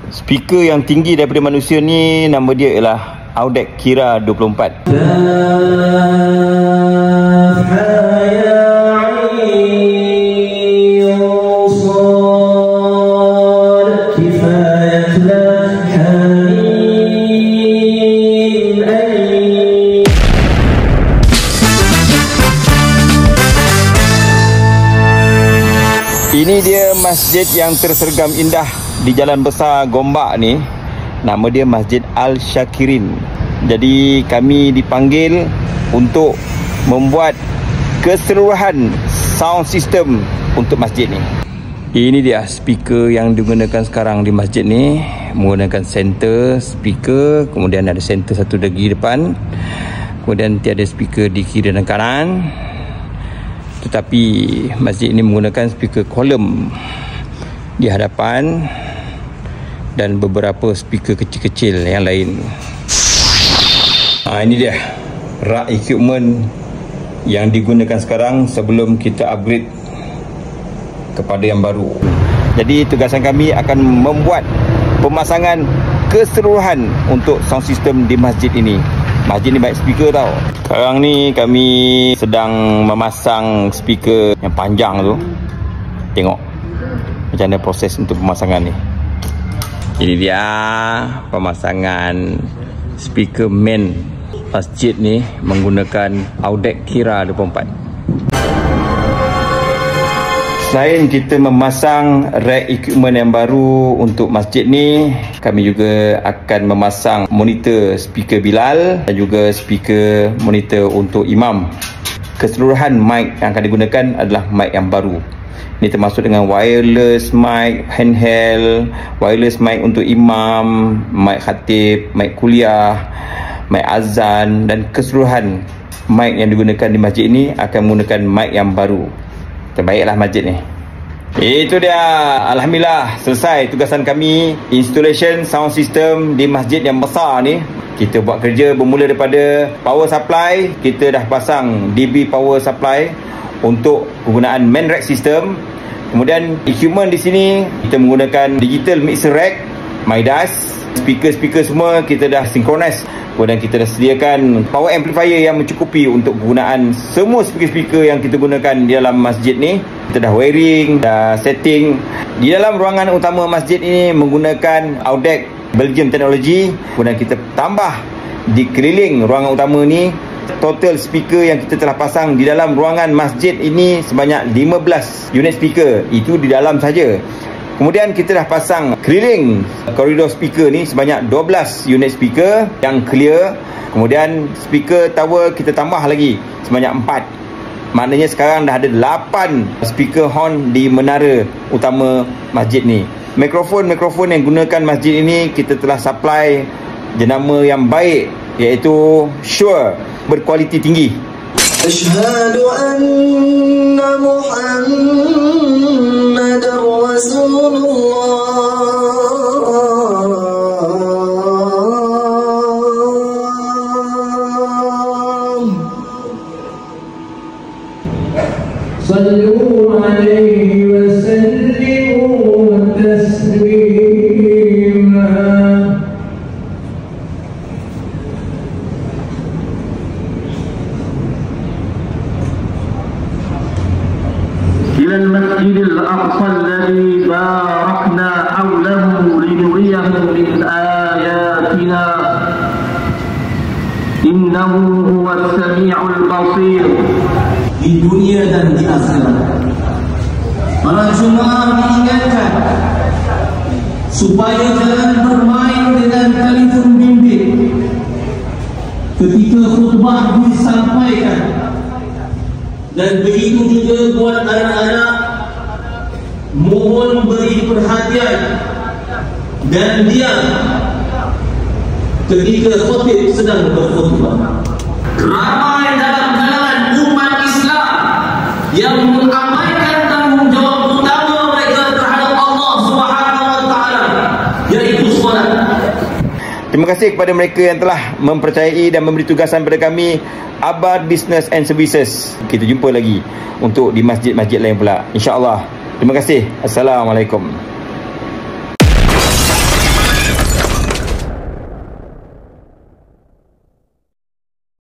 Speaker yang tinggi daripada manusia ni, nama dia ialah Audec Qira 24. Ini dia masjid yang tersergam indah di Jalan Besar Gombak ni. Nama dia Masjid Al-Syakirin. Jadi kami dipanggil untuk membuat keseluruhan sound system untuk masjid ni. Ini dia speaker yang digunakan sekarang di masjid ni. Menggunakan center speaker, kemudian ada center satu lagi depan, kemudian tiada speaker di kiri dan kanan. Tetapi masjid ini menggunakan speaker kolom di hadapan dan beberapa speaker kecil-kecil yang lain. Ini dia rak equipment yang digunakan sekarang sebelum kita upgrade kepada yang baru. Jadi tugasan kami akan membuat pemasangan keseluruhan untuk sound system di masjid ini. Masjid ni baik speaker tau. Sekarang ni kami sedang memasang speaker yang panjang tu. Tengok macam mana proses untuk pemasangan ni. Ini dia pemasangan speaker main masjid ni menggunakan Audec Qira 24. Selain kita memasang rack equipment yang baru untuk masjid ni, kami juga akan memasang monitor speaker Bilal dan juga speaker monitor untuk imam. Keseluruhan mic yang akan digunakan adalah mic yang baru. Ini termasuk dengan wireless mic, handheld, wireless mic untuk imam, mic khatib, mic kuliah, mic azan, dan keseluruhan mic yang digunakan di masjid ini akan menggunakan mic yang baru. Terbaiklah masjid ni. Itu dia, alhamdulillah selesai tugasan kami installation sound system di masjid yang besar ni. Kita buat kerja bermula daripada power supply. Kita dah pasang DB power supply untuk penggunaan main rack system. Kemudian equipment di sini kita menggunakan digital mixer rack, Midas, speaker-speaker semua kita dah synchronize. Kemudian kita dah sediakan power amplifier yang mencukupi untuk penggunaan semua speaker-speaker yang kita gunakan di dalam masjid ni. Kita dah wiring, dah setting. Di dalam ruangan utama masjid ini menggunakan Audec Belgium Technology. Kemudian kita tambah di keliling ruangan utama ni, total speaker yang kita telah pasang di dalam ruangan masjid ini sebanyak 15 unit speaker. Itu di dalam saja. Kemudian kita dah pasang keliling koridor speaker ni sebanyak 12 unit speaker yang clear. Kemudian speaker tower kita tambah lagi sebanyak 4. Maknanya sekarang dah ada 8 speaker horn di menara utama masjid ni. Mikrofon-mikrofon yang gunakan masjid ini kita telah supply jenama yang baik, iaitu Shure, berkualiti tinggi. Asyhadu anna Muhammadar Rasulullah. Sallu alaihi wa sallimu taslima. إلى المسجد الأقصى الذي باركنا حوله لنريه من آياتنا إنه هو السميع البصير. Di dunia dan di akhirat, para jemaah diingatkan supaya jangan bermain dengan telefon bimbit ketika khutbah disampaikan. Dan begitu juga buat anak-anak, mohon beri perhatian dan diam ketika khatib sedang berkhutbah. Ramai dalam kalangan umat Islam yang mengabaikan tanggungjawab utama mereka terhadap Allah Subhanahu wa taala, yaitu solat. Terima kasih kepada mereka yang telah mempercayai dan memberi tugasan kepada kami, Abar Business and Services. Kita jumpa lagi untuk di masjid-masjid lain pula, insya-Allah. Terima kasih. Assalamualaikum.